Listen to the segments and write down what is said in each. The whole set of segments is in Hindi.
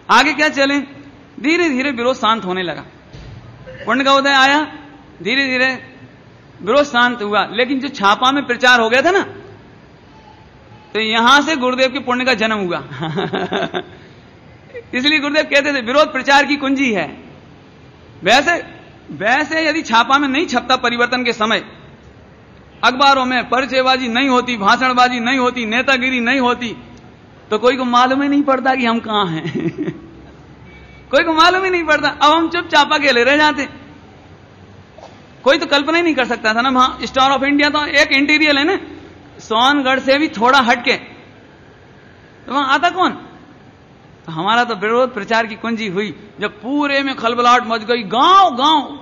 आगे क्या चले, धीरे धीरे विरोध शांत होने लगा। पुण्य का उदय आया, धीरे धीरे विरोध शांत हुआ। लेकिन जो छापा में प्रचार हो गया था ना, तो यहां से गुरुदेव के पुण्य का जन्म हुआ। इसलिए गुरुदेव कहते थे विरोध प्रचार की कुंजी है। वैसे यदि छापा में नहीं छपता परिवर्तन के समय, अखबारों में परिचयबाजी नहीं होती, भाषणबाजी नहीं होती, नेतागिरी नहीं होती, तो कोई को मालूम ही नहीं पड़ता कि हम कहां हैं। कोई को मालूम ही नहीं पड़ता। अब हम चुपचाप अकेले रह जाते। कोई तो कल्पना ही नहीं कर सकता था ना। वहां स्टार ऑफ इंडिया तो एक इंटीरियर है ना, सोनगढ़ से भी थोड़ा हटके, तो वहां आता कौन? तो हमारा तो विरोध प्रचार की कुंजी हुई जब पूरे में खलबलाहट मच गई। गांव गांव,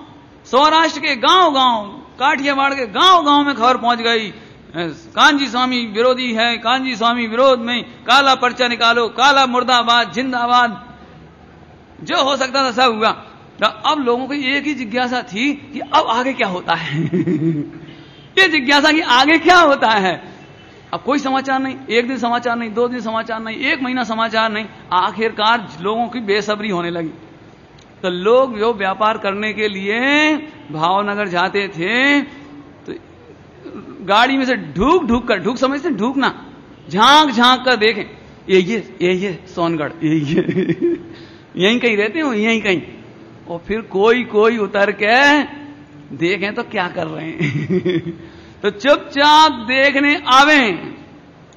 सौराष्ट्र के गांव गांव, काठियावाड़ के गांव गांव में खबर पहुंच गई, कांजी स्वामी विरोधी है, कांजी स्वामी विरोध में, काला पर्चा निकालो, काला मुर्दाबाद, जिंदाबाद, जो हो सकता था सब हुआ। तो अब लोगों की एक ही जिज्ञासा थी कि अब आगे क्या होता है। ये जिज्ञासा कि आगे क्या होता है। अब कोई समाचार नहीं, एक दिन समाचार नहीं, 2 दिन समाचार नहीं, 1 महीना समाचार नहीं। आखिरकार लोगों की बेसब्री होने लगी। तो लोग जो व्यापार करने के लिए भावनगर जाते थे, तो गाड़ी में से ढूक कर, ढूक समझते ढूकना, झांक झांक कर देखें, ये सोनगढ़, ये यहीं कहीं रहते हो, यहीं कहीं। और फिर कोई उतर के देखें तो क्या कर रहे हैं। तो चुपचाप देखने आवे।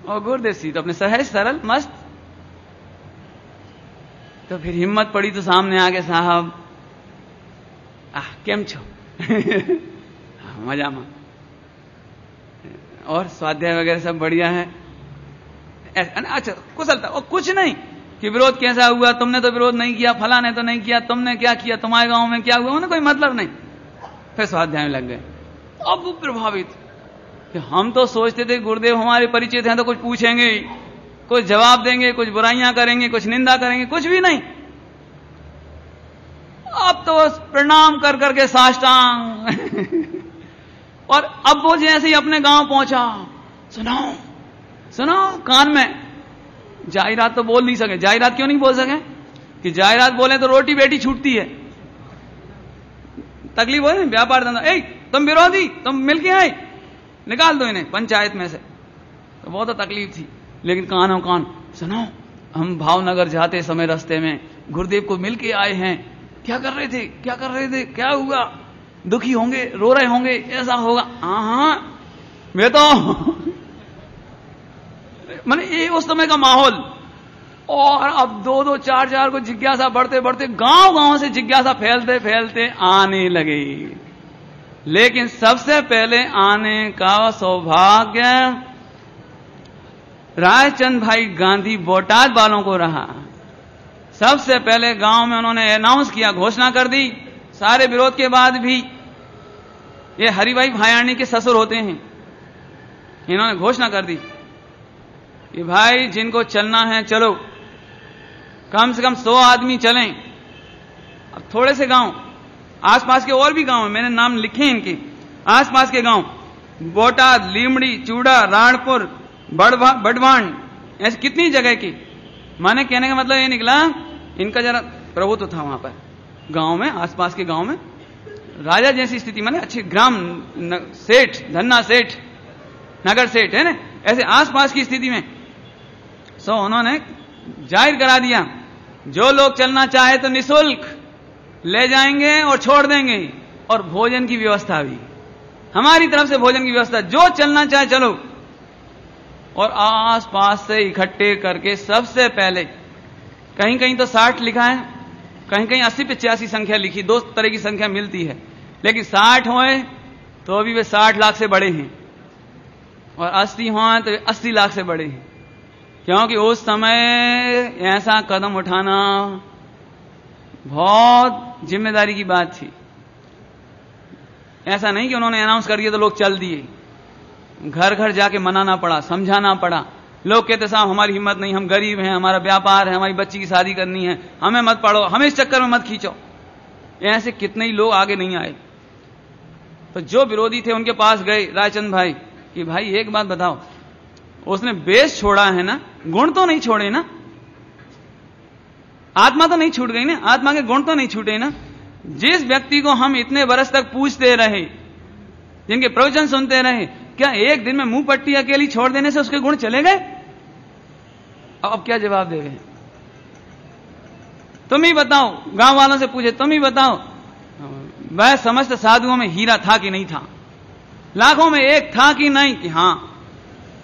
और गुरुदेव सी तो अपने सहज सरल मस्त। तो फिर हिम्मत पड़ी तो सामने आगे, साहब केम छो? मजा में, और स्वाध्याय वगैरह सब बढ़िया है। अच्छा कुशलता, और कुछ नहीं कि विरोध कैसा हुआ, तुमने तो विरोध नहीं किया, फला ने तो नहीं किया, तुमने क्या किया, तुम्हारे गांव में क्या हुआ, उन्हें कोई मतलब नहीं। फिर स्वाध्याय में लग गए। अब वो प्रभावित कि हम तो सोचते थे गुरुदेव हमारे परिचित हैं तो कुछ पूछेंगे, कुछ जवाब देंगे, कुछ बुराइयां करेंगे, कुछ निंदा करेंगे, कुछ भी नहीं। अब तो प्रणाम कर करके साष्टांग। और अब वो जैसे ही अपने गांव पहुंचा, सुनाओ कान में। जायरात तो बोल नहीं सके। जायरात क्यों नहीं बोल सके? कि जायरात बोले तो रोटी बेटी छूटती है, तकलीफ हो। व्यापार धंधा, तुम विरोधी, तुम मिलके आए, निकाल दो इन्हें पंचायत में से। तो बहुत तकलीफ थी। लेकिन कानों कान सुनो, हम भावनगर जाते समय रास्ते में गुरुदेव को मिलके आए हैं। क्या कर रहे थे, क्या हुआ? दुखी होंगे, रो रहे होंगे, ऐसा होगा। हाँ मैं तो मैंने ये उस समय का माहौल। और अब 2-2, 4-4 को जिज्ञासा बढ़ते बढ़ते गांव गांव से जिज्ञासा फैलते फैलते आने लगे। लेकिन सबसे पहले आने का सौभाग्य रायचंद भाई गांधी बोटाद वालों को रहा। सबसे पहले गांव में उन्होंने अनाउंस किया, घोषणा कर दी, सारे विरोध के बाद भी। ये हरिभाई भायाणी के ससुर होते हैं, इन्होंने घोषणा कर दी कि भाई जिनको चलना है चलो, कम से कम 100 आदमी चलें। अब थोड़े से गांव, आसपास के और भी गांव हैं, मैंने नाम लिखे इनके, आसपास के गांव बोटाद, लीमड़ी, चूड़ा, राणपुर, बड़वान, ऐसे कितनी जगह की। माने कहने का मतलब ये निकला, इनका जरा प्रभुत्व था वहां पर गांव में, आसपास के गांव में, राजा जैसी स्थिति, माने अच्छे ग्राम सेठ, धन्ना सेठ, नगर सेठ है ना, ऐसे आसपास की स्थिति में। सो उन्होंने जाहिर करा दिया, जो लोग चलना चाहे तो निःशुल्क ले जाएंगे और छोड़ देंगे, और भोजन की व्यवस्था भी हमारी तरफ से, भोजन की व्यवस्था, जो चलना चाहे चलो। और आसपास से इकट्ठे करके सबसे पहले, कहीं कहीं तो 60 लिखा है, कहीं कहीं 80-85 संख्या लिखी, 2 तरह की संख्या मिलती है, लेकिन 60 होए तो अभी वे 60 लाख से बड़े हैं, और 80 होए तो 80 लाख से बड़े हैं। क्योंकि उस समय ऐसा कदम उठाना बहुत जिम्मेदारी की बात थी। ऐसा नहीं कि उन्होंने अनाउंस कर दिया तो लोग चल दिए, घर घर जाके मनाना पड़ा, समझाना पड़ा। लोग कहते साहब हमारी हिम्मत नहीं, हम गरीब हैं, हमारा व्यापार है, हमारी बच्ची की शादी करनी है, हमें मत पढ़ो, हमें इस चक्कर में मत खींचो। ऐसे कितने ही लोग आगे नहीं आए। तो जो विरोधी थे उनके पास गए रायचंद भाई कि भाई एक बात बताओ, उसने बेस छोड़ा है ना, गुण तो नहीं छोड़े ना? आत्मा तो नहीं छूट गई ना, आत्मा के गुण तो नहीं छूटे ना। जिस व्यक्ति को हम इतने बरस तक पूछते रहे, जिनके प्रवचन सुनते रहे, क्या एक दिन में मुंह पट्टी अकेली छोड़ देने से उसके गुण चले गए? अब क्या जवाब देवे? तुम ही बताओ, गांव वालों से पूछे, तुम ही बताओ, वह समस्त साधुओं में हीरा था कि नहीं था? लाखों में एक था कि नहीं? कि हां।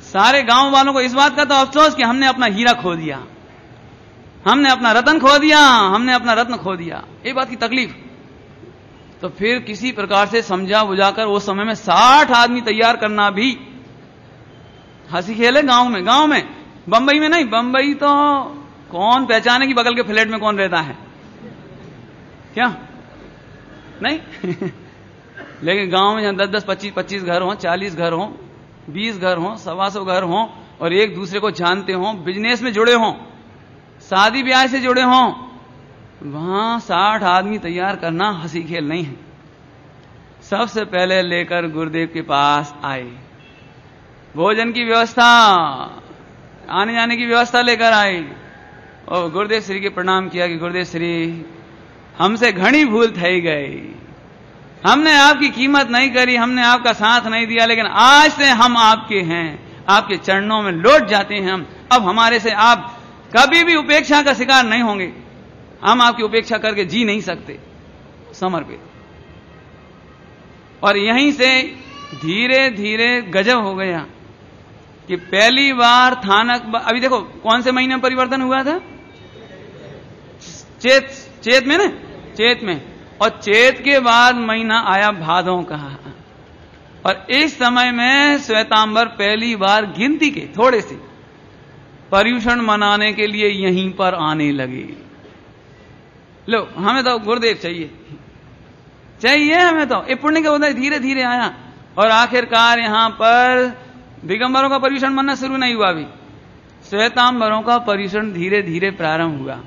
सारे गांव वालों को इस बात का तो अफसोस कि हमने अपना हीरा खो दिया, हमने अपना रतन खो दिया, हमने अपना रत्न खो दिया, ये बात की तकलीफ। तो फिर किसी प्रकार से समझा बुझाकर उस समय में 60 आदमी तैयार करना भी हंसी खेल है। गांव में, बंबई में नहीं। बंबई तो कौन पहचाने कि बगल के फ्लैट में कौन रहता है, क्या नहीं? लेकिन गांव में जहां 10-10, 25-25 घर हों, 40 घर हों, 20 घर हों, 125 घर हों, और एक दूसरे को जानते हों, बिजनेस में जुड़े हों, शादी ब्याह से जुड़े हों, वहां 60 आदमी तैयार करना हंसी खेल नहीं है। सबसे पहले लेकर गुरुदेव के पास आए, भोजन की व्यवस्था, आने जाने की व्यवस्था लेकर आए, और गुरुदेव श्री के प्रणाम किया कि गुरुदेव श्री, हमसे घनी भूल थई गई, हमने आपकी कीमत नहीं करी, हमने आपका साथ नहीं दिया, लेकिन आज से हम आपके हैं, आपके चरणों में लौट जाते हैं हम। अब हमारे से आप कभी भी उपेक्षा का शिकार नहीं होंगे, हम आपकी उपेक्षा करके जी नहीं सकते, समर्पित। और यहीं से धीरे धीरे गजब हो गया कि पहली बार थानक, अभी देखो कौन से महीने में परिवर्तन हुआ था? चेत में ना, चेत में। और चेत के बाद महीना आया भादों का, और इस समय में श्वेतांबर पहली बार गिनती के थोड़े से पर्युषण मनाने के लिए यहीं पर आने लगे। लो, हमें तो गुरुदेव चाहिए हमें तो। ये पुण्य के उदय धीरे धीरे आया, और आखिरकार यहां पर दिगंबरों का पर्युषण मनना शुरू नहीं हुआ, अभी श्वेतांबरों का पर्युषण धीरे धीरे प्रारंभ हुआ।